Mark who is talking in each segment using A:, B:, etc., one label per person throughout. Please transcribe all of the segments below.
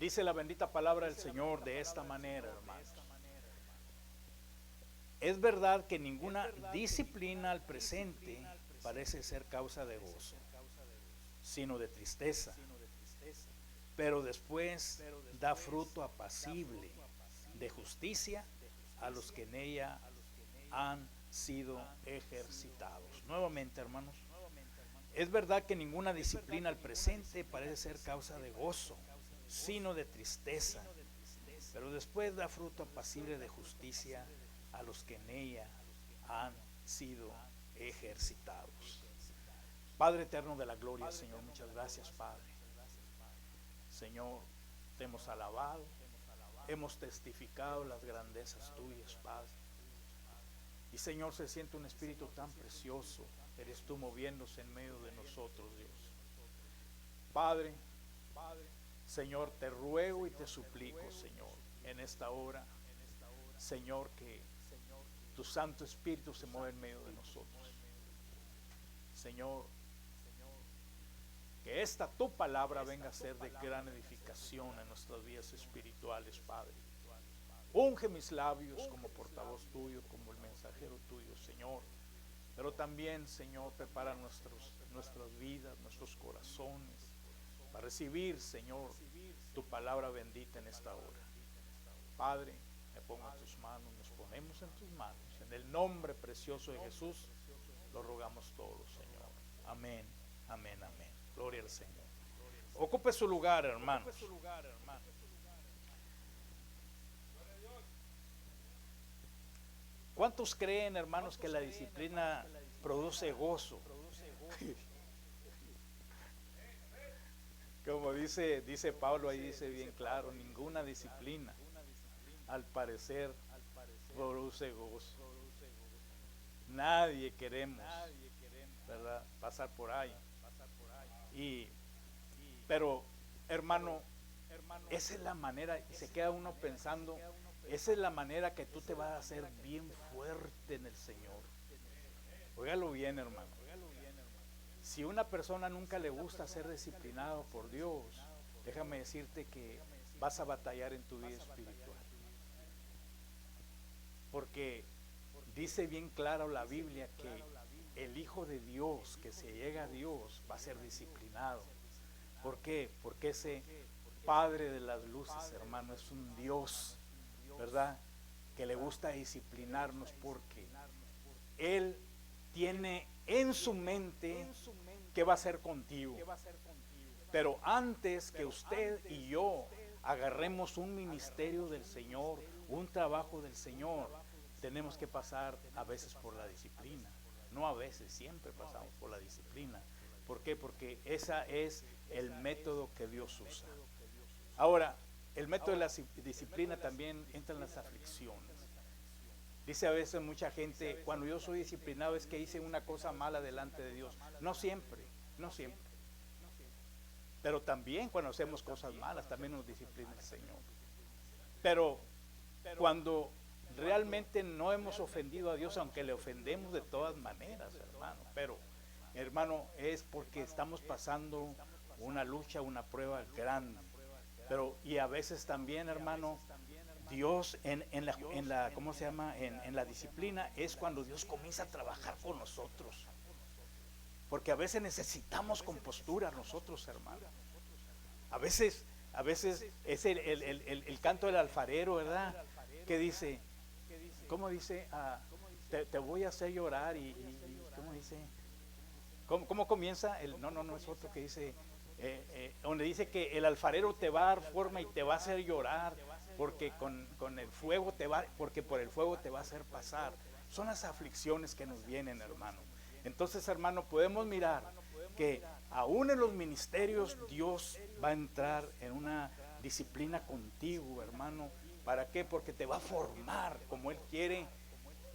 A: Dice la bendita palabra del Señor de esta manera, hermanos. Es verdad que ninguna disciplina al presente parece ser causa de gozo, sino de tristeza, pero después da fruto apacible de justicia a los que en ella han sido ejercitados. Nuevamente, hermanos, es verdad que ninguna disciplina al presente parece ser causa de gozo, sino de tristeza, pero después da fruto apacible de justicia a los que en ella han sido ejercitados. Padre eterno de la gloria, Señor, muchas gracias, Padre. Señor, te hemos alabado, hemos testificado las grandezas tuyas, Padre. Y Señor, se siente un espíritu tan precioso, eres tú moviéndose en medio de nosotros, Dios. Padre, Señor, te ruego y te suplico, Señor, en esta hora, Señor, que tu Santo Espíritu se mueva en medio de nosotros. Señor, que esta tu palabra venga a ser de gran edificación en nuestras vidas espirituales, Padre. Unge mis labios como portavoz tuyo, como el mensajero tuyo, Señor. Pero también, Señor, prepara nuestras vidas, nuestros corazones, para recibir, Señor, tu palabra bendita en esta hora. Padre, me pongo en tus manos, nos ponemos en tus manos. En el nombre precioso de Jesús, lo rogamos todos, Señor. Amén, amén, amén. Gloria al Señor. Ocupe su lugar, hermanos. ¿Cuántos creen, hermanos, que la disciplina produce gozo? Como dice Pablo ahí, dice bien claro, ninguna disciplina al parecer produce gozo. Nadie queremos, ¿verdad?, pasar por ahí. Pero, hermano, esa es la manera, y se queda uno pensando, esa es la manera que tú te vas a hacer bien fuerte en el Señor. Óigalo bien, hermano. Si una persona nunca le gusta ser disciplinado por Dios, déjame decirte que vas a batallar en tu vida espiritual. Porque dice bien claro la Biblia que el Hijo de Dios que se llega a Dios va a ser disciplinado. ¿Por qué? Porque ese Padre de las luces, hermano, es un Dios, ¿verdad?, que le gusta disciplinarnos, porque Él tiene en su mente qué va a hacer contigo. Pero antes que usted y yo agarremos un ministerio del Señor, un trabajo del Señor, tenemos que pasar a veces por la disciplina. No a veces, siempre pasamos por la disciplina. ¿Por qué? Porque ese es el método que Dios usa. Ahora, el método de la disciplina también entra en las aflicciones. Dice a veces mucha gente, cuando yo soy disciplinado es que hice una cosa mala delante de Dios. No siempre, no siempre. Pero también cuando hacemos cosas malas, también nos disciplina el Señor. Pero cuando realmente no hemos ofendido a Dios, aunque le ofendemos de todas maneras, hermano, pero, hermano, es porque estamos pasando una lucha, una prueba grande. Pero, y a veces también, hermano, Dios en la disciplina es cuando Dios comienza a trabajar con nosotros. Porque a veces necesitamos compostura nosotros, hermano. A veces es el canto del alfarero, ¿verdad?, que dice, ¿cómo dice? Te voy a hacer llorar y ¿cómo dice? ¿Cómo comienza? No es otro que dice, donde dice que el alfarero te va a dar forma y te va a hacer llorar, porque con el fuego porque por el fuego te va a hacer pasar. Son las aflicciones que nos vienen, hermano. Entonces, hermano, podemos mirar que aún en los ministerios Dios va a entrar en una disciplina contigo, hermano. ¿Para qué? Porque te va a formar como Él quiere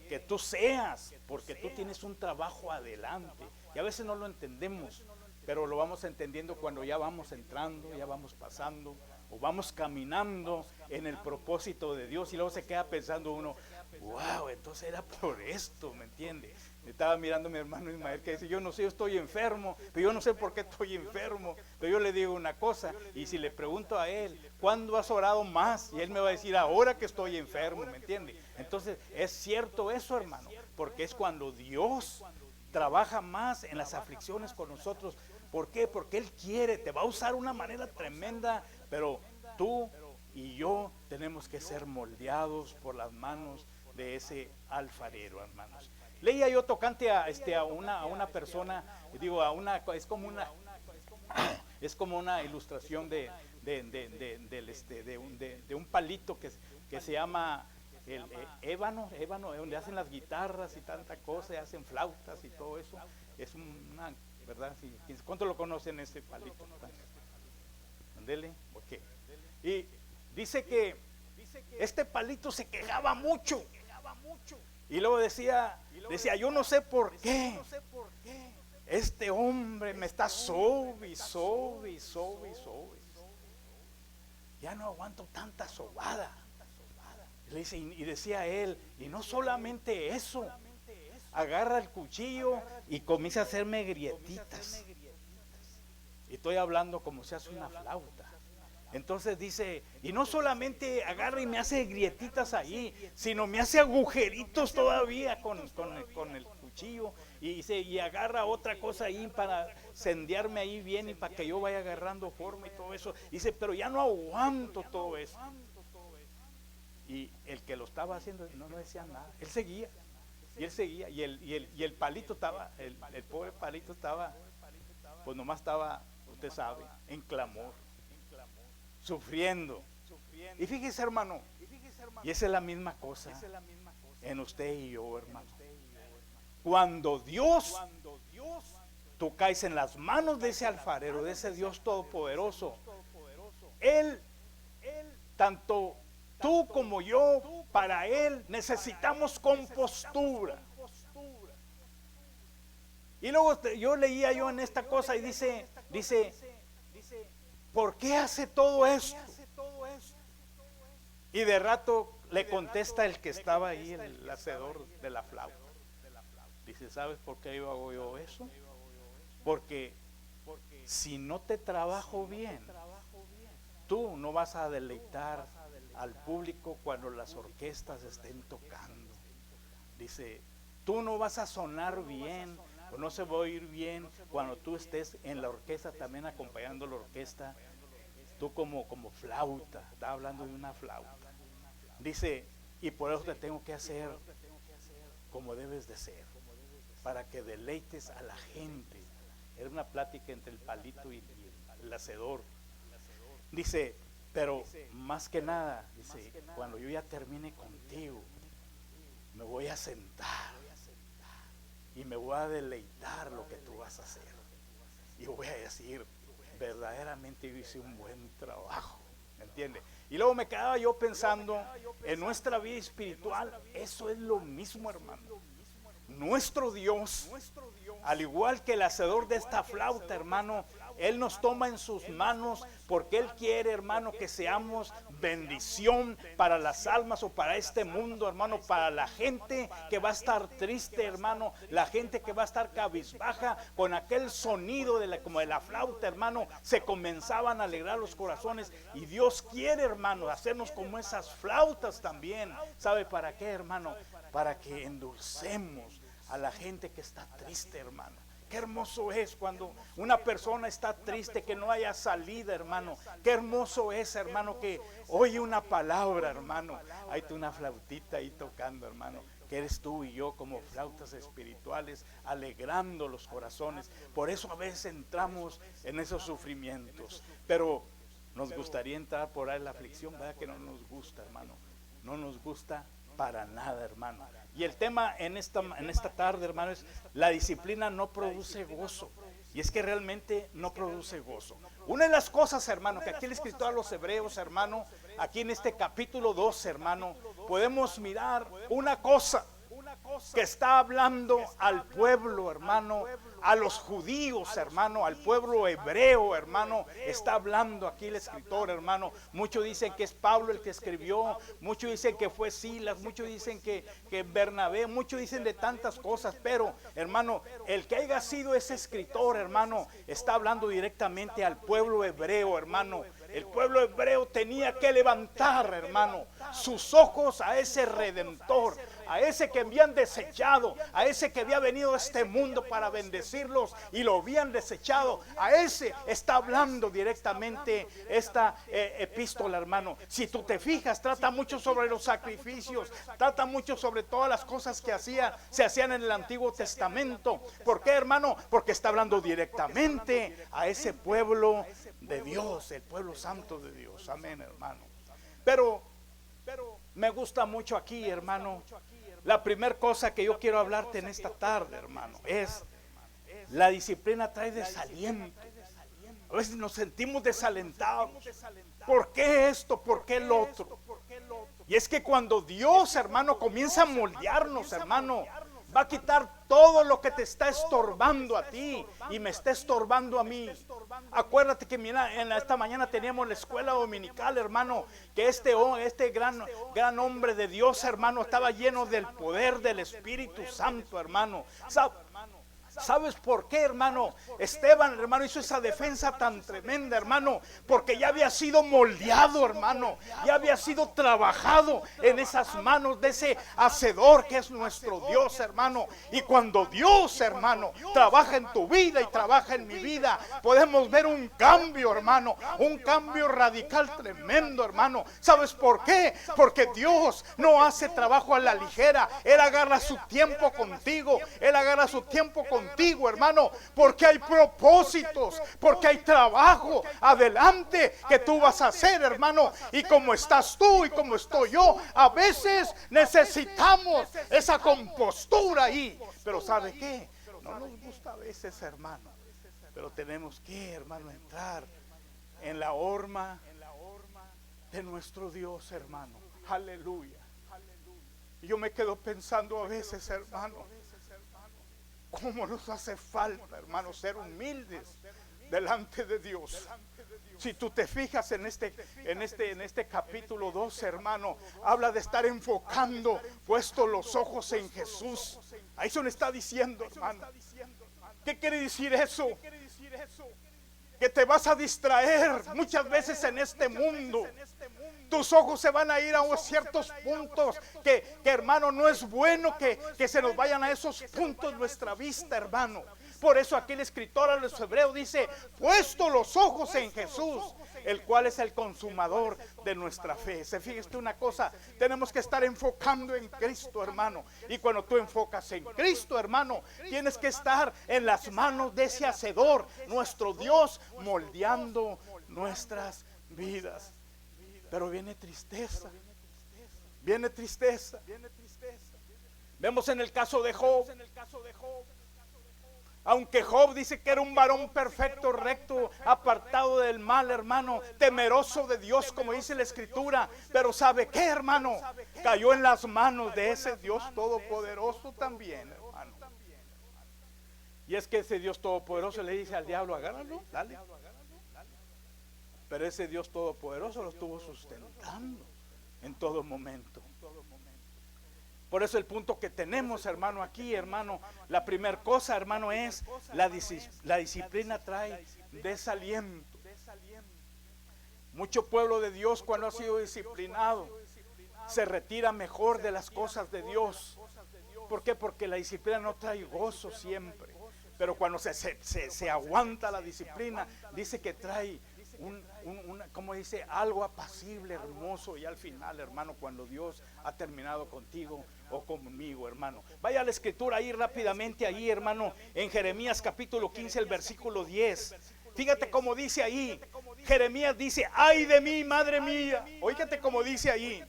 A: que tú seas, porque tú tienes un trabajo adelante. Y a veces no lo entendemos, pero lo vamos entendiendo cuando ya vamos entrando, ya vamos pasando, o vamos caminando en el propósito de Dios, y luego se queda pensando uno, wow, entonces era por esto, ¿me entiende? Estaba mirando a mi hermano Ismael que dice, yo no sé, yo estoy enfermo, pero yo no sé por qué estoy enfermo. Pero yo le digo una cosa, y si le pregunto a él, ¿cuándo has orado más? Y él me va a decir, ahora que estoy enfermo, ¿me entiende? Entonces, es cierto eso, hermano, porque es cuando Dios trabaja más en las aflicciones con nosotros. ¿Por qué? Porque Él quiere, te va a usar de una manera tremenda, pero tú y yo tenemos que ser moldeados por las manos de ese alfarero, hermanos. Leía yo tocante a una persona, digo, es como una ilustración de un palito que se llama el ébano, donde hacen las guitarras y tanta cosa, y hacen flautas y todo eso. Es una, ¿verdad? ¿Cuánto lo conocen ese palito? Ándele, ok. Y dice que este palito se quejaba mucho. Y luego decía, yo no sé por qué este hombre me está sobe. Ya no aguanto tanta sobada. Y decía él, y no solamente eso, agarra el cuchillo y comienza a hacerme grietitas. Y estoy hablando como se hace una flauta. Entonces dice, y no solamente agarra y me hace grietitas ahí, sino me hace agujeritos todavía con el cuchillo, y agarra otra cosa ahí para sendearme ahí bien y para que yo vaya agarrando forma y todo eso. Dice, pero ya no aguanto todo eso. Y el que lo estaba haciendo no decía nada, él seguía, y el palito estaba, el pobre palito estaba, pues nomás estaba, usted sabe, en clamor, sufriendo. Y fíjese, hermano, y esa es la misma cosa en usted y yo, hermano. Cuando tú caes en las manos de ese alfarero, de ese Dios todopoderoso, Él, tanto tú como yo, para Él necesitamos compostura. Y luego yo leía en esta cosa y dice, ¿por qué hace todo esto? Y de rato le contesta el que estaba ahí, el hacedor de la flauta. Dice, ¿sabes por qué yo hago yo eso? Porque si no te trabajo bien, tú no vas a deleitar al público cuando las orquestas estén tocando. Dice, tú no vas a sonar bien, o no se va a oír bien cuando tú estés en la orquesta también acompañando la orquesta. Tú como flauta, está hablando de una flauta. Dice, y por eso te tengo que hacer como debes de ser, para que deleites a la gente. Era una plática entre el palito y el hacedor. Dice, pero más que nada, dice, cuando yo ya termine contigo, me voy a sentar y me voy a deleitar lo que tú vas a hacer. Y voy a decir, verdaderamente yo hice un buen trabajo, ¿me entiende? Y luego me quedaba yo pensando, en nuestra vida espiritual, eso es lo mismo, hermano. Nuestro Dios, al igual que el hacedor de esta flauta, hermano, Él nos toma en sus manos porque Él quiere, hermano, que seamos bendición para las almas o para este mundo, hermano, para la gente que va a estar triste, hermano, la gente que va a estar cabizbaja, con aquel sonido como de la flauta, hermano, se comenzaban a alegrar los corazones. Y Dios quiere, hermano, hacernos como esas flautas también. ¿Sabe para qué, hermano? Para que endulcemos a la gente que está triste, hermano. Qué hermoso es cuando una persona está triste, que no haya salida, hermano. Qué hermoso es, hermano, que oye una palabra, hermano. Hay una flautita ahí tocando, hermano, que eres tú y yo como flautas espirituales, alegrando los corazones. Por eso a veces entramos en esos sufrimientos, pero nos gustaría entrar por ahí en la aflicción, ¿verdad? Que no nos gusta, hermano. No nos gusta para nada, hermano. Y el tema en esta tarde, hermano, es la disciplina no produce gozo. Y es que realmente no produce gozo. Una de las cosas, hermano, que aquí el escritor a los Hebreos, hermano, aquí en este capítulo 12, hermano, podemos mirar una cosa que está hablando al pueblo, hermano, a los judíos, hermano, al pueblo hebreo, hermano, está hablando aquí el escritor, hermano. Muchos dicen que es Pablo el que escribió, muchos dicen que fue Silas, muchos dicen que Bernabé, muchos dicen de tantas cosas, pero, hermano, el que haya sido ese escritor, hermano, está hablando directamente al pueblo hebreo, hermano. El pueblo hebreo tenía que levantar, hermano, sus ojos a ese Redentor, a ese que habían desechado, a ese que había venido a este mundo para bendecirlos y lo habían desechado. A ese está hablando directamente esta epístola, hermano. Si tú te fijas, trata mucho sobre los sacrificios, trata mucho sobre todas las cosas que se hacían en el Antiguo Testamento. ¿Por qué, hermano? Porque está hablando directamente a ese pueblo de Dios, el pueblo santo de Dios. Amén, hermano. Pero me gusta mucho aquí, hermano. La primera cosa que yo quiero hablarte en esta tarde, hermano, es la disciplina trae desaliento. A veces nos sentimos desalentados. ¿Por qué esto? ¿Por qué el otro? Y es que cuando Dios, hermano, comienza a moldearnos, hermano, va a quitar todo lo que te está estorbando a ti y me está estorbando a mí. Acuérdate que mira, esta mañana teníamos la escuela dominical, hermano, que este gran hombre de Dios, hermano, estaba lleno del poder del Espíritu Santo, hermano. ¿Sabes por qué, hermano? Esteban, hermano, hizo esa defensa tan tremenda, hermano, porque ya había sido moldeado, hermano, ya había sido trabajado en esas manos de ese hacedor que es nuestro Dios, hermano. Y cuando Dios, hermano, trabaja en tu vida y trabaja en mi vida, podemos ver un cambio, hermano, un cambio radical tremendo, hermano. ¿Sabes por qué? Porque Dios no hace trabajo a la ligera. Él agarra su tiempo contigo, Él agarra su tiempo contigo, hermano, porque hay propósitos, porque hay trabajo adelante que tú vas a hacer, hermano. Y como estás tú y como estoy yo, a veces necesitamos esa compostura ahí. Pero ¿sabe qué? No nos gusta a veces, hermano, pero tenemos que, hermano, entrar en la horma de nuestro Dios, hermano. Aleluya. Y yo me quedo pensando a veces, hermano, cómo nos hace falta, hermano, ser humildes delante de Dios. Si tú te fijas en este capítulo 2, hermano, habla de estar enfocando, puesto los ojos en Jesús. Ahí se le está diciendo, hermano. ¿Qué quiere decir eso? Que te vas a distraer muchas veces en este mundo. Tus ojos se van a ir a ciertos puntos que hermano, no es bueno que se nos vayan a esos puntos nuestra vista, hermano. Por eso aquí el escritor a los hebreos dice, puesto los ojos en Jesús, el cual es el consumador de nuestra fe. Se fíjate una cosa, tenemos que estar enfocando en Cristo, hermano. Y cuando tú enfocas en Cristo, hermano, tienes que estar en las manos de ese hacedor, nuestro Dios, moldeando nuestras vidas. Pero viene tristeza. Viene tristeza. Vemos en el caso de Job. Aunque Job dice que era un varón perfecto, recto, apartado del mal, hermano, temeroso de Dios, como dice la Escritura. Pero ¿sabe qué, hermano? Cayó en las manos de ese Dios todopoderoso también, hermano. Y es que ese Dios todopoderoso le dice al diablo, agárralo, dale. Pero ese Dios todopoderoso lo estuvo sustentando en todo momento. Por eso el punto que tenemos, hermano, aquí, hermano, la primera cosa, hermano, es la disciplina trae desaliento. Mucho pueblo de Dios, cuando ha sido disciplinado, se retira mejor de las cosas de Dios. ¿Por qué? Porque la disciplina no trae gozo siempre. Pero cuando se aguanta la disciplina, dice que trae como dice, algo apacible, hermoso. Y al final, hermano, cuando Dios ha terminado contigo o conmigo, hermano, vaya a la escritura ahí rápidamente, ahí, hermano, en Jeremías capítulo 15, el versículo 10. Fíjate cómo dice ahí. Jeremías dice, ay de mí, madre mía. Óigate cómo dice ahí.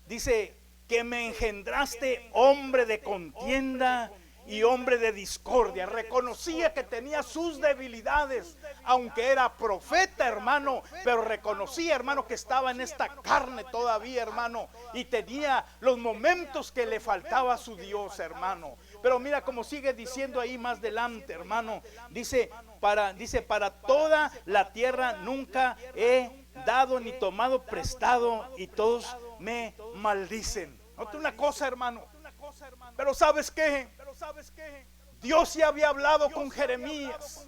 A: Dice, que me engendraste hombre de contienda y hombre de discordia. Reconocía que tenía sus debilidades, aunque era profeta, hermano, pero reconocía, hermano, que estaba en esta carne todavía, hermano, y tenía los momentos que le faltaba a su Dios, hermano. Pero mira cómo sigue diciendo ahí más adelante, hermano. Para toda la tierra nunca he dado ni tomado prestado y todos me maldicen. Nota una cosa, hermano. Pero ¿sabes qué? Dios ya había hablado con Jeremías.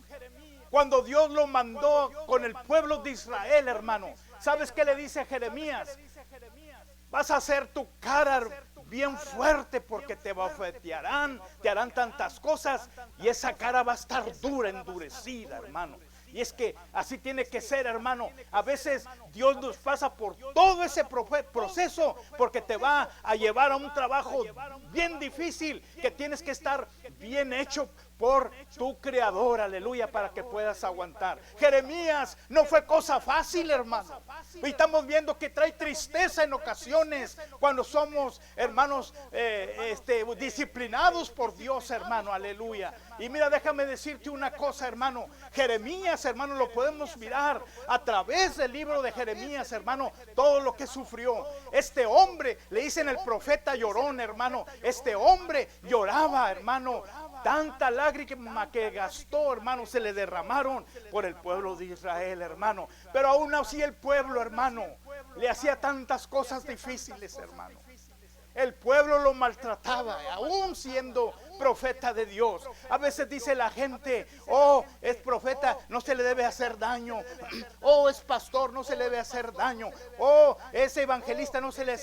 A: Cuando Dios lo mandó con el pueblo de Israel, hermano. ¿Sabes qué le dice a Jeremías? Vas a hacer tu cara bien fuerte porque te bofetearán, te harán tantas cosas y esa cara va a estar dura, endurecida, hermano. Y es que así tiene que ser, hermano. A veces Dios nos pasa por todo ese proceso porque te va a llevar a un trabajo bien difícil que tienes que estar bien hecho por tu creador, aleluya, para que puedas aguantar. Jeremías no fue cosa fácil, hermano. Y estamos viendo que trae tristeza en ocasiones cuando somos, hermanos, disciplinados por Dios, hermano, aleluya. Y mira, déjame decirte una cosa, hermano. Jeremías, hermano, lo podemos mirar a través del libro de Jeremías, hermano, todo lo que sufrió. Este hombre, le dicen el profeta llorón, hermano. Este hombre lloraba, hermano. Tanta lágrima que gastó, hermano, se le derramaron por el pueblo de Israel, hermano. Pero aún así el pueblo, hermano, le hacía tantas cosas difíciles, hermano. El pueblo lo maltrataba, aún siendo profeta de Dios. A veces dice la gente, oh, es profeta, no se le debe hacer daño. Oh, es pastor, no se le debe hacer daño. Oh, es evangelista, no se le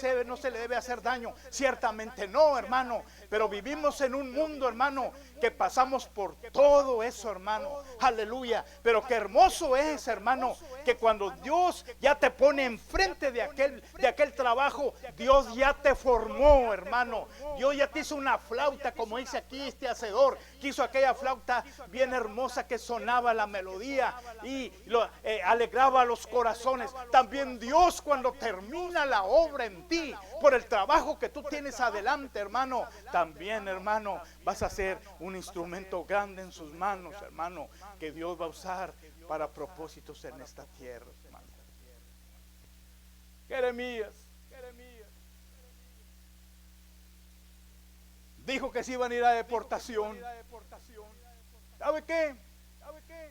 A: debe hacer daño. Ciertamente no, hermano. Pero vivimos en un mundo, hermano, que pasamos por todo eso, hermano. Aleluya. Pero qué hermoso es, hermano, que cuando Dios ya te pone enfrente de aquel trabajo, Dios ya te formó, hermano. Dios ya te hizo una flauta, como dice aquí este hacedor, que hizo aquella flauta bien hermosa que sonaba la melodía y alegraba los corazones. También Dios, cuando termina la obra en ti, por el trabajo que tú tienes adelante, hermano, también, hermano, vas a ser un instrumento grande en sus manos, hermano, que Dios va a usar para propósitos en esta tierra, hermano. Jeremías dijo que se iban a ir a deportación. ¿Sabe qué?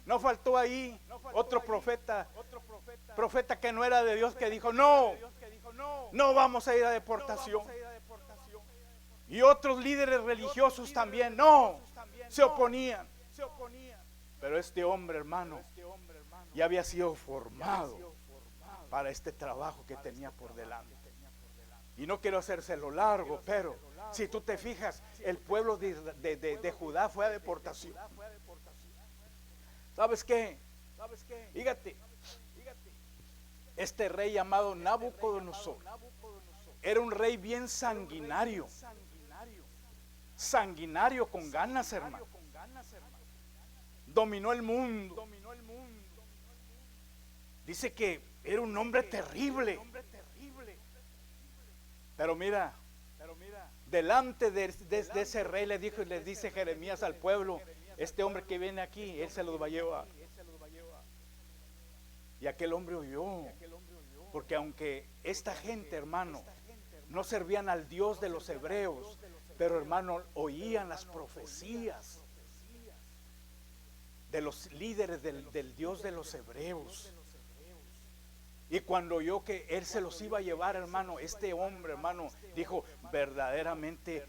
A: No faltó ahí otro profeta que no era de Dios, que dijo, no vamos a ir a deportación. Y otros líderes religiosos también, se oponían. Pero este hombre, hermano, ya había sido formado para este trabajo que tenía por delante. Y no quiero hacérselo largo, pero si tú te fijas, el pueblo de Judá fue a deportación. ¿Sabes qué? Fíjate, este rey llamado Nabucodonosor era un rey bien sanguinario con ganas, hermano. Dominó el mundo. Dice que era un hombre terrible. Pero mira, delante de ese rey le dice Jeremías al pueblo, este hombre que viene aquí, él se los va a llevar. Y aquel hombre huyó, porque aunque esta gente, hermano, no servían al Dios de los hebreos, pero, hermano, oían las profecías de los líderes del Dios de los hebreos. Y cuando oyó que él se los iba a llevar, hermano, este hombre, hermano, dijo, verdaderamente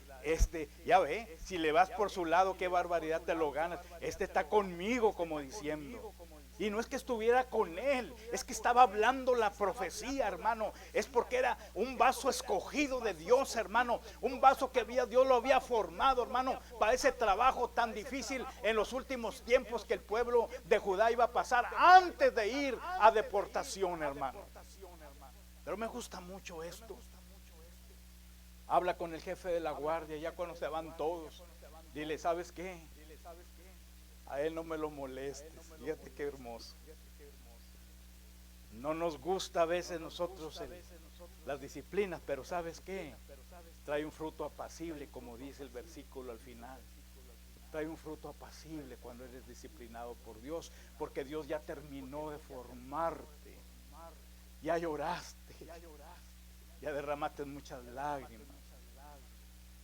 A: ya ve, si le vas por su lado, qué barbaridad te lo ganas. Este está conmigo, como diciendo. Y no es que estuviera con él, es que estaba hablando la profecía, hermano. Es porque era un vaso escogido de Dios, hermano. Un vaso que Dios lo había formado, hermano, para ese trabajo tan difícil en los últimos tiempos que el pueblo de Judá iba a pasar antes de ir a deportación, hermano. Pero me gusta mucho esto. Habla con el jefe de la guardia, ya cuando se van todos. Dile, ¿sabes qué? A él no me lo molestes. Fíjate qué hermoso. No nos gusta a veces nosotros las disciplinas, pero ¿sabes qué? Trae un fruto apacible, como dice el versículo al final. Trae un fruto apacible cuando eres disciplinado por Dios, porque Dios ya terminó de formarte. Ya lloraste, ya derramaste muchas lágrimas,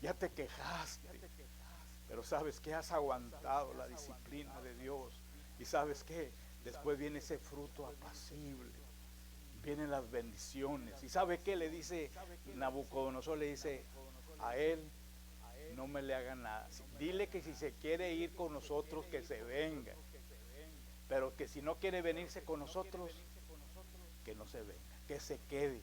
A: ya te quejaste. Pero ¿sabes qué? Has aguantado la disciplina de Dios. Y ¿sabes qué? Después viene ese fruto apacible. Vienen las bendiciones. ¿Y sabe qué? Le dice Nabucodonosor, le dice a él, no me le haga nada. Dile que si se quiere ir con nosotros, que se venga. Pero que si no quiere venirse con nosotros, que no se venga, que se quede.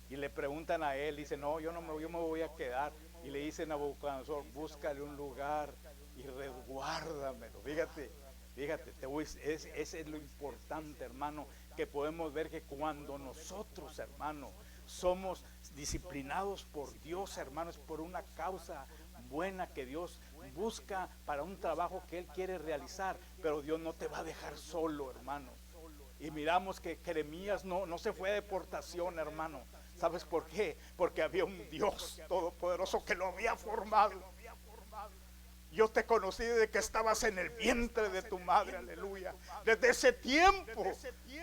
A: Y le preguntan a él, dice, no, yo me voy a quedar. Y le dice Nabucodonosor, búscale un lugar y resguárdamelo. Fíjate, ese es lo importante, hermano, que podemos ver que cuando nosotros, hermano, somos disciplinados por Dios, hermano, es por una causa buena que Dios busca para un trabajo que Él quiere realizar, pero Dios no te va a dejar solo, hermano. Y miramos que Jeremías no se fue de deportación, hermano. ¿Sabes por qué? Porque había un Dios todopoderoso que lo había formado. Yo te conocí desde que estabas en el vientre de tu madre, aleluya. Desde ese tiempo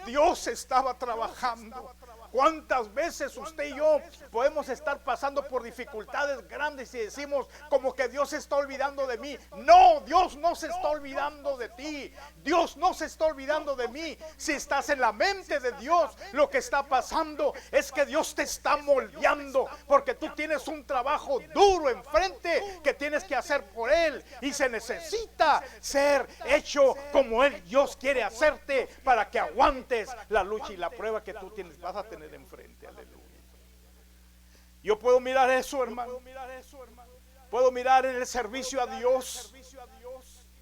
A: Dios estaba trabajando. ¿Cuántas veces usted y yo podemos estar pasando por dificultades grandes y decimos como que Dios se está olvidando de mí? No, Dios no se está olvidando de ti. Dios no se está olvidando de mí. Si estás en la mente de Dios, lo que está pasando es que Dios te está moldeando, porque tú tienes un trabajo duro enfrente que tienes que hacer por Él, y se necesita ser hecho como Dios quiere hacerte para que aguantes la lucha y la prueba que tú vas a tener enfrente, aleluya. Yo puedo mirar eso, hermano. Puedo mirar en el servicio a Dios.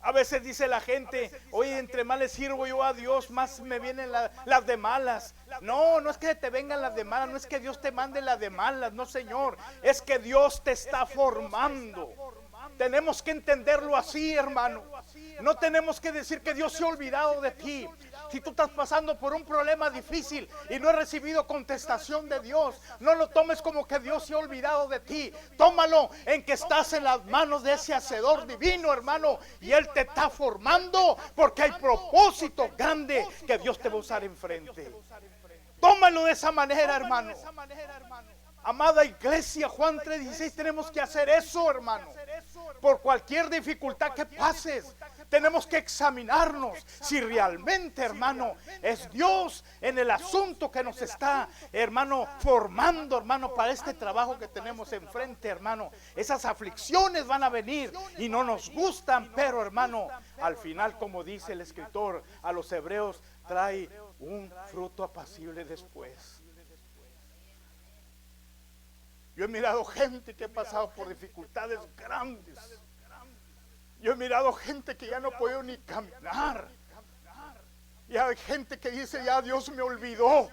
A: A veces dice la gente, oye, entre más le sirvo yo a Dios, más me vienen las de malas. No es que te vengan las de malas, no es que Dios te mande las de malas, no, Señor. Es que Dios te está formando. Tenemos que entenderlo así, hermano. No tenemos que decir que Dios se ha olvidado de ti. Si tú estás pasando por un problema difícil y no has recibido contestación de Dios, no lo tomes como que Dios se ha olvidado de ti. Tómalo en que estás en las manos de ese hacedor divino, hermano, y Él te está formando porque hay propósito grande que Dios te va a usar enfrente. Tómalo de esa manera, hermano. Amada iglesia, Juan 3:16, tenemos que hacer eso, hermano. Por cualquier dificultad que pases, tenemos que examinarnos si realmente, hermano, es Dios en el asunto que nos está, hermano, formando, hermano, para este trabajo que tenemos enfrente, hermano. Esas aflicciones van a venir y no nos gustan, pero, hermano, al final, como dice el escritor a los hebreos, trae un fruto apacible después. Yo he mirado gente que ha pasado por dificultades grandes. Yo he mirado gente que ya no puede ni caminar. Y hay gente que dice, ya Dios me olvidó.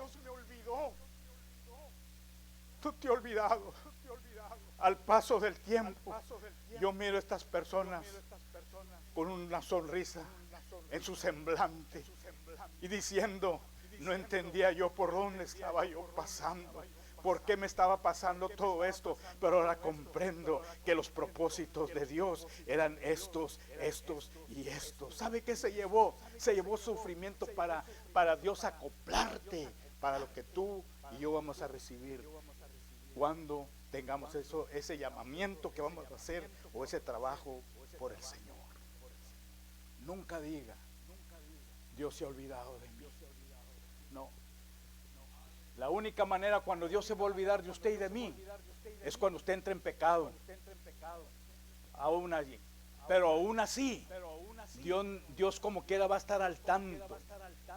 A: Tú te has olvidado. Al paso del tiempo, yo miro a estas personas con una sonrisa en su semblante y diciendo, no entendía yo por dónde estaba yo pasando. ¿Por qué me estaba pasando todo esto? Pero ahora comprendo que los propósitos de Dios eran estos y estos. ¿Sabe qué se llevó? Se llevó sufrimiento para Dios acoplarte para lo que tú y yo vamos a recibir cuando tengamos ese llamamiento que vamos a hacer o ese trabajo por el Señor. Nunca diga, Dios se ha olvidado de mí. No. La única manera cuando Dios se va a olvidar de usted y de mí es cuando usted entra en pecado. Aún allí. Pero aún así, Dios como quiera va a estar al tanto.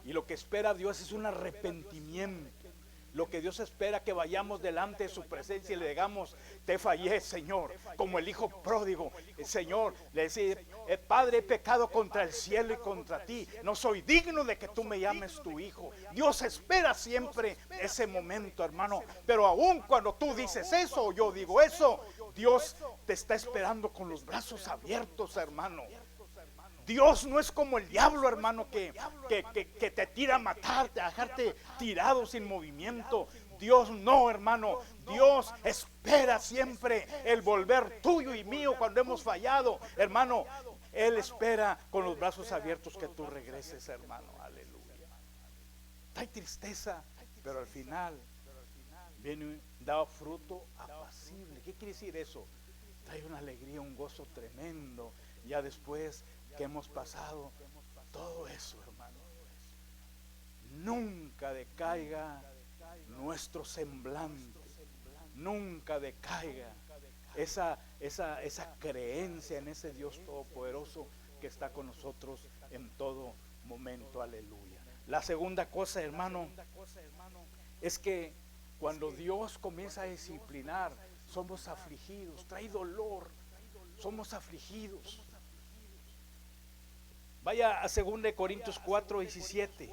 A: Y lo que espera Dios es un arrepentimiento. Lo que Dios espera que vayamos delante de su presencia y le digamos, te fallé, Señor, como el hijo pródigo. Señor, le decía, Padre, he pecado contra el cielo y contra ti, no soy digno de que tú me llames tu hijo. Dios espera siempre ese momento, hermano, pero aún cuando tú dices eso o yo digo eso, Dios te está esperando con los brazos abiertos, hermano. Dios no es como el diablo, hermano, que te tira a matarte, a dejarte tirado sin movimiento. Dios no, hermano. Dios espera siempre el volver tuyo y mío cuando hemos fallado. Hermano, Él espera con los brazos abiertos que tú regreses, hermano. Aleluya. Hay tristeza, pero al final viene dado fruto apacible. ¿Qué quiere decir eso? trae una alegría, un gozo tremendo, ya después que hemos pasado todo eso, hermano. Nunca decaiga nuestro semblante, nunca decaiga esa creencia en ese Dios todopoderoso que está con nosotros en todo momento. Aleluya. La segunda cosa, hermano, es que cuando Dios comienza a disciplinar, somos afligidos, trae dolor, somos afligidos. Vaya a 2 Corintios 4:17.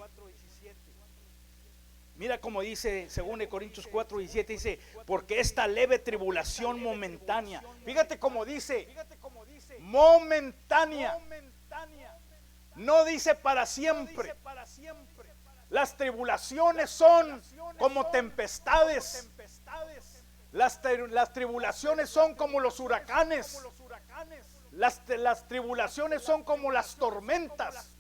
A: Mira cómo dice 2 Corintios 4:17, dice, porque esta leve tribulación momentánea, fíjate cómo dice, momentánea, no dice para siempre. Las tribulaciones son como tempestades, las tribulaciones son como los huracanes, las tribulaciones son como las tormentas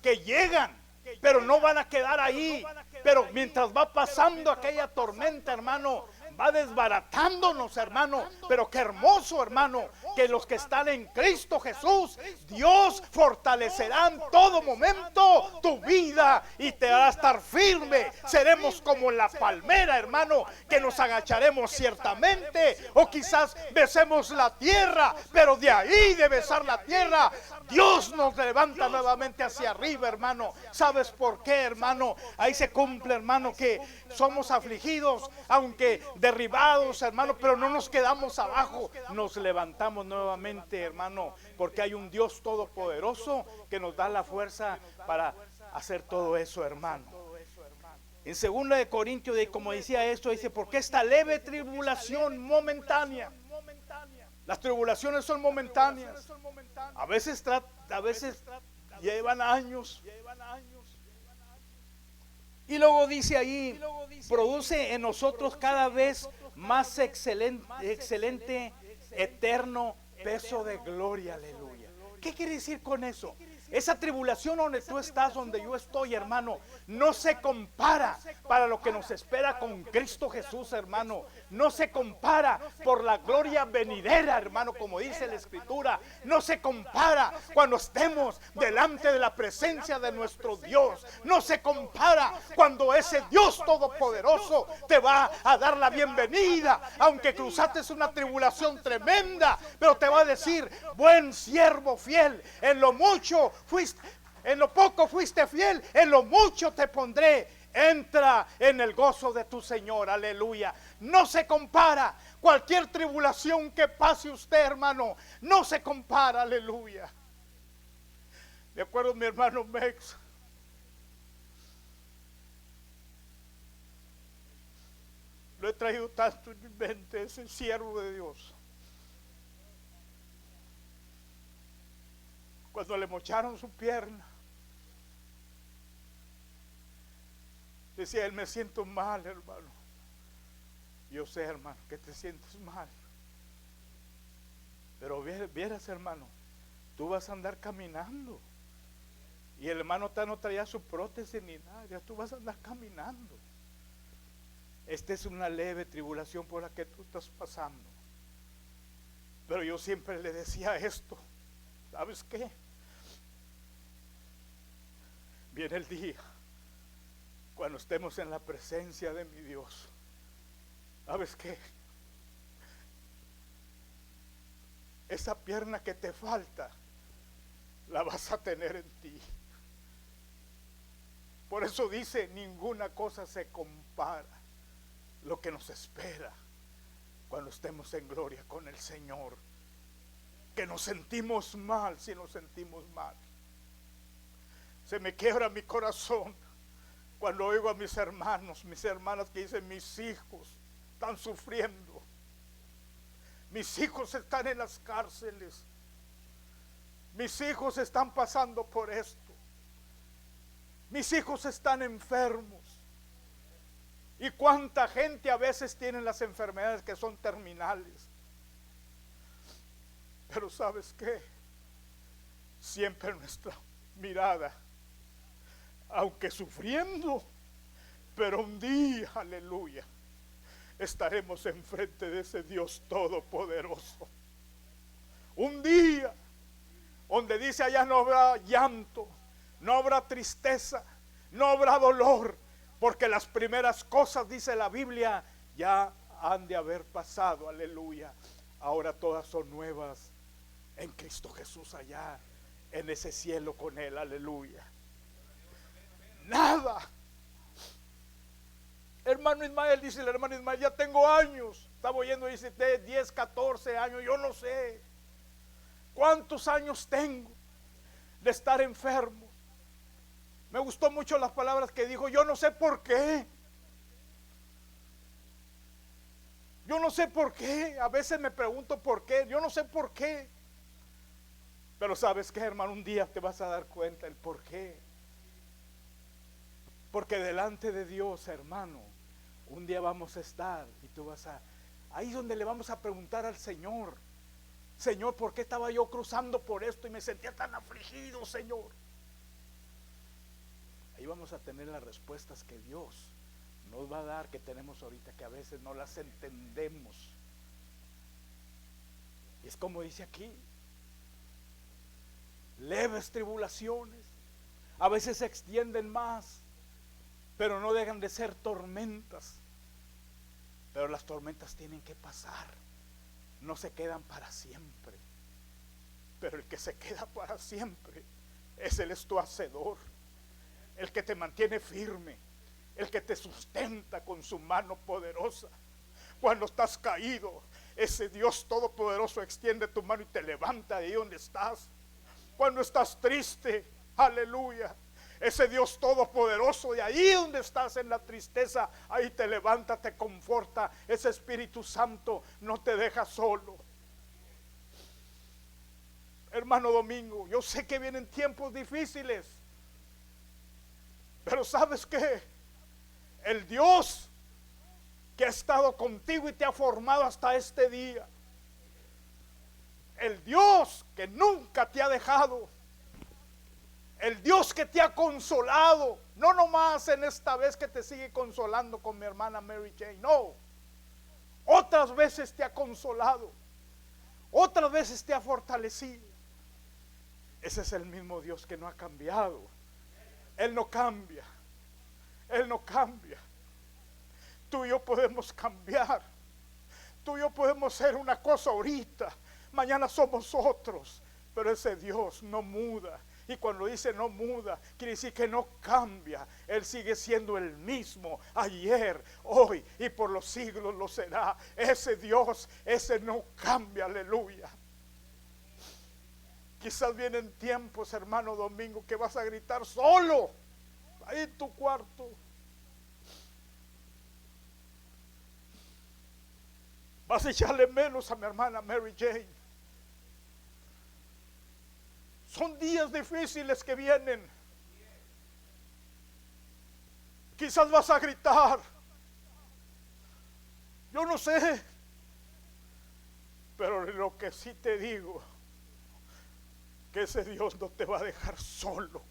A: que llegan, pero no van a quedar ahí. Pero mientras va pasando aquella tormenta, hermano, va desbaratándonos, hermano. Pero qué hermoso, hermano, que los que están en Cristo Jesús, Dios fortalecerá en todo momento tu vida y te hará estar firme. Seremos como la palmera, hermano, que nos agacharemos ciertamente, o quizás besemos la tierra, pero de ahí de besar la tierra, Dios nos levanta nuevamente hacia arriba, hermano. ¿Sabes por qué, hermano? Ahí se cumple, hermano, que somos afligidos, aunque derribados, hermano, pero no nos quedamos abajo, nos levantamos nuevamente, hermano, porque hay un Dios todopoderoso que nos da la fuerza para hacer todo eso, hermano. En 2 Corintios, como decía esto, dice, porque esta leve tribulación momentánea, las tribulaciones son momentáneas, a veces llevan años. Y luego dice ahí, produce en nosotros cada vez más excelente, eterno peso de gloria. Aleluya. ¿Qué quiere decir con eso? Esa tribulación donde tú estás, donde yo estoy, hermano, no se compara para lo que nos espera con Cristo Jesús, hermano. No se compara por la gloria venidera, hermano, como dice la Escritura. No se compara cuando estemos delante de la presencia de nuestro Dios. No se compara cuando ese Dios todopoderoso te va a dar la bienvenida, aunque cruzaste una tribulación tremenda, pero te va a decir, buen siervo fiel, en lo mucho fuiste, en lo poco fuiste fiel, en lo mucho te pondré. Entra en el gozo de tu Señor. Aleluya. No se compara. Cualquier tribulación que pase usted, hermano, no se compara. Aleluya. Me acuerdo mi hermano Mex. Lo he traído tanto en mi mente, ese siervo de Dios. Cuando le mocharon su pierna, decía él, me siento mal, hermano. Yo sé, hermano, que te sientes mal, pero vieras, hermano, tú vas a andar caminando. Y el hermano no traía su prótesis ni nada, ya tú vas a andar caminando. Esta es una leve tribulación por la que tú estás pasando. Pero yo siempre le decía esto, ¿sabes qué? Viene el día cuando estemos en la presencia de mi Dios. ¿Sabes qué? Esa pierna que te falta la vas a tener en ti. Por eso dice, ninguna cosa se compara lo que nos espera cuando estemos en gloria con el Señor. Que nos sentimos mal, si nos sentimos mal. Se me quiebra mi corazón cuando oigo a mis hermanos, mis hermanas que dicen, mis hijos están sufriendo, mis hijos están en las cárceles, mis hijos están pasando por esto, mis hijos están enfermos. Y cuánta gente a veces tiene las enfermedades que son terminales. Pero ¿sabes qué? Siempre nuestra mirada, aunque sufriendo, pero un día, aleluya, estaremos enfrente de ese Dios todopoderoso. Un día donde dice allá no habrá llanto, no habrá tristeza, no habrá dolor, porque las primeras cosas, dice la Biblia, ya han de haber pasado, aleluya. Ahora todas son nuevas en Cristo Jesús allá, en ese cielo con Él, aleluya. Nada. Hermano Ismael, dice el hermano Ismael, ya tengo años, estaba oyendo, dice 10, 14 años, yo no sé cuántos años tengo de estar enfermo. Me gustó mucho las palabras que dijo, yo no sé por qué. Yo no sé por qué, a veces me pregunto por qué, yo no sé por qué. Pero sabes qué, hermano, un día te vas a dar cuenta el por qué. Porque delante de Dios, hermano, un día vamos a estar y tú vas a, ahí es donde le vamos a preguntar al Señor, Señor, ¿por qué estaba yo cruzando por esto y me sentía tan afligido, Señor? Ahí vamos a tener las respuestas que Dios nos va a dar, que tenemos ahorita, que a veces no las entendemos. Y es como dice aquí, leves tribulaciones, a veces se extienden más, pero no dejan de ser tormentas. Pero las tormentas tienen que pasar, no se quedan para siempre. Pero el que se queda para siempre Él es tu hacedor, el que te mantiene firme, el que te sustenta con su mano poderosa. Cuando estás caído, ese Dios todopoderoso extiende tu mano y te levanta de ahí donde estás. Cuando estás triste, aleluya, ese Dios todopoderoso de ahí donde estás en la tristeza, ahí te levanta, te conforta. Ese Espíritu Santo no te deja solo. Hermano Domingo, yo sé que vienen tiempos difíciles, pero ¿sabes qué? El Dios que ha estado contigo y te ha formado hasta este día, el Dios que nunca te ha dejado, el Dios que te ha consolado, no nomás en esta vez que te sigue consolando con mi hermana Mary Jane, no, otras veces te ha consolado, otras veces te ha fortalecido. Ese es el mismo Dios que no ha cambiado. Él no cambia, Él no cambia. Tú y yo podemos cambiar, tú y yo podemos ser una cosa ahorita, mañana somos otros, pero ese Dios no muda. Y cuando dice no muda, quiere decir que no cambia. Él sigue siendo el mismo ayer, hoy y por los siglos lo será. Ese Dios, ese no cambia, aleluya. Quizás vienen tiempos, hermano Domingo, que vas a gritar solo ahí en tu cuarto. Vas a echarle menos a mi hermana Mary Jane. Son días difíciles que vienen. Quizás vas a gritar. Yo no sé. Pero lo que sí te digo, que ese Dios no te va a dejar solo.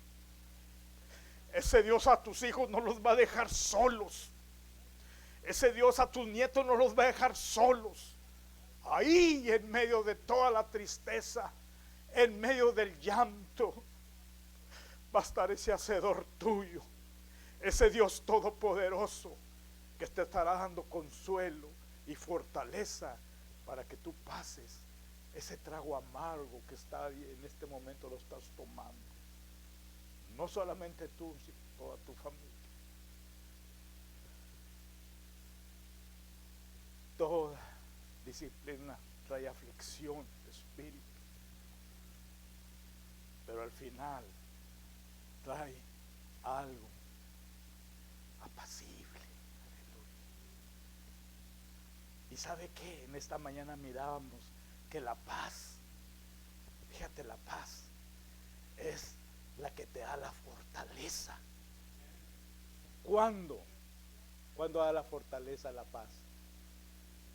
A: Ese Dios a tus hijos no los va a dejar solos. Ese Dios a tus nietos no los va a dejar solos. Ahí en medio de toda la tristeza, en medio del llanto, va a estar ese hacedor tuyo, ese Dios todopoderoso que te estará dando consuelo y fortaleza para que tú pases ese trago amargo que está ahí en este momento, lo estás tomando. No solamente tú, sino toda tu familia. Toda disciplina trae aflicción de espíritu, pero al final trae algo apacible. Aleluya. Y ¿sabe qué? En esta mañana mirábamos que la paz, fíjate, la paz es la que te da la fortaleza. ¿Cuándo? ¿Cuándo da la fortaleza la paz?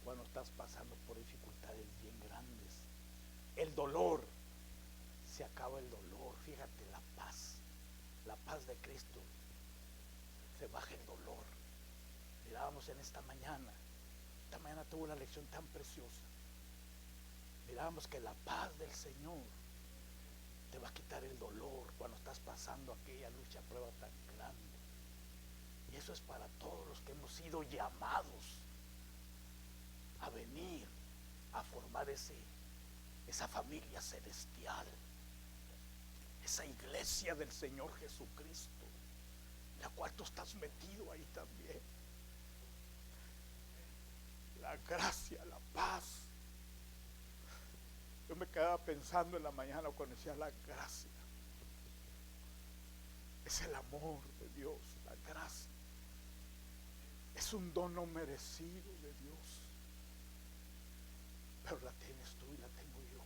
A: Cuando estás pasando por dificultades bien grandes. El dolor, se acaba el dolor. Fíjate, la paz de Cristo, se baja el dolor. Mirábamos en esta mañana tuvo una lección tan preciosa. Miramos que la paz del Señor te va a quitar el dolor cuando estás pasando aquella lucha, prueba tan grande. Y eso es para todos los que hemos sido llamados a venir a formar esa familia celestial, esa iglesia del Señor Jesucristo, la cual tú estás metido ahí también. La gracia, la paz. Yo me quedaba pensando en la mañana cuando decía la gracia. Es el amor de Dios, la gracia. Es un don no merecido de Dios. Pero la tienes tú y la tengo yo.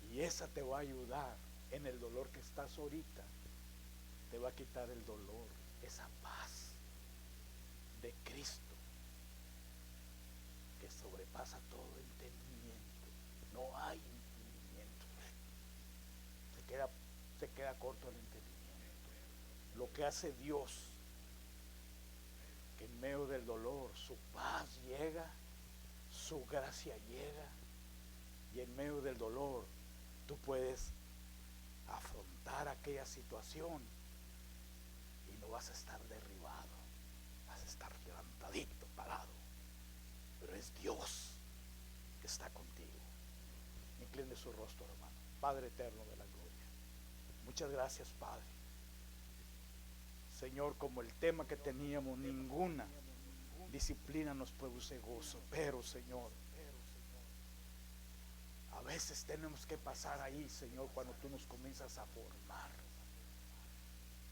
A: Y esa te va a ayudar en el dolor que estás ahorita. Te va a quitar el dolor, esa paz de Cristo que sobrepasa todo entendimiento. No hay entendimiento. Se queda corto el entendimiento. Lo que hace Dios, que en medio del dolor su paz llega, su gracia llega, y en medio del dolor tú puedes afrontar aquella situación y no vas a estar derribado, vas a estar levantadito, parado. Pero es Dios que está contigo. Incline su rostro, hermano. Padre eterno de la gloria, muchas gracias, Padre. Señor, como el tema que teníamos, ninguna disciplina nos produce gozo, pero Señor, a veces tenemos que pasar ahí, Señor, cuando tú nos comienzas a formar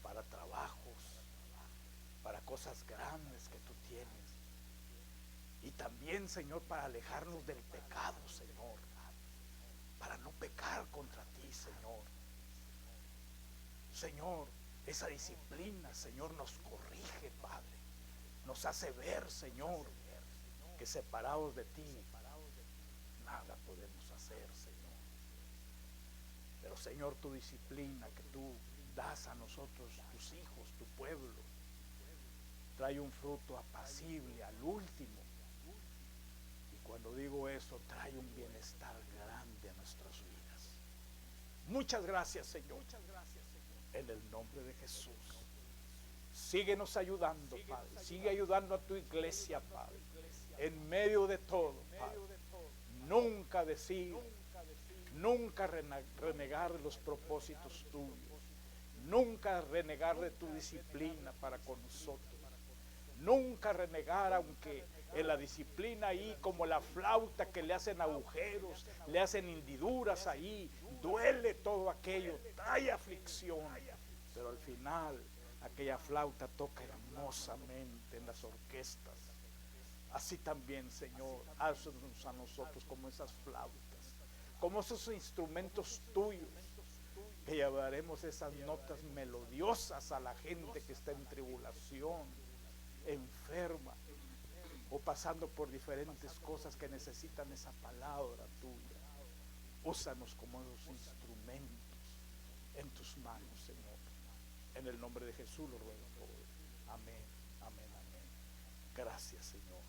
A: para trabajos, para cosas grandes que tú tienes. Y también, Señor, para alejarnos del pecado, Señor, para no pecar contra ti, Señor. Señor, esa disciplina, Señor, nos corrige, Padre. Nos hace ver, Señor, que separados de ti, nada podemos hacer, Señor. Pero, Señor, tu disciplina que tú das a nosotros, tus hijos, tu pueblo, trae un fruto apacible al último. Y cuando digo eso, trae un bienestar grande a nuestras vidas. Muchas gracias, Señor. En el nombre de Jesús. Síguenos ayudando, Padre. Sigue ayudando a tu iglesia, Padre. En medio de todo, Padre. Nunca decir, nunca renegar los propósitos tuyos. Nunca renegar de tu disciplina para con nosotros. Nunca renegar, aunque en la disciplina ahí, como la flauta que le hacen agujeros, le hacen hendiduras ahí, duele todo aquello, trae aflicción, pero al final aquella flauta toca hermosamente en las orquestas. Así también, Señor, haznos a nosotros como esas flautas, como esos instrumentos tuyos, que llevaremos esas notas melodiosas a la gente que está en tribulación, enferma, o pasando por diferentes cosas que necesitan esa palabra tuya. Úsanos como esos instrumentos en tus manos, Señor. En el nombre de Jesús lo ruego todo. Amén, amén, amén. Gracias, Señor.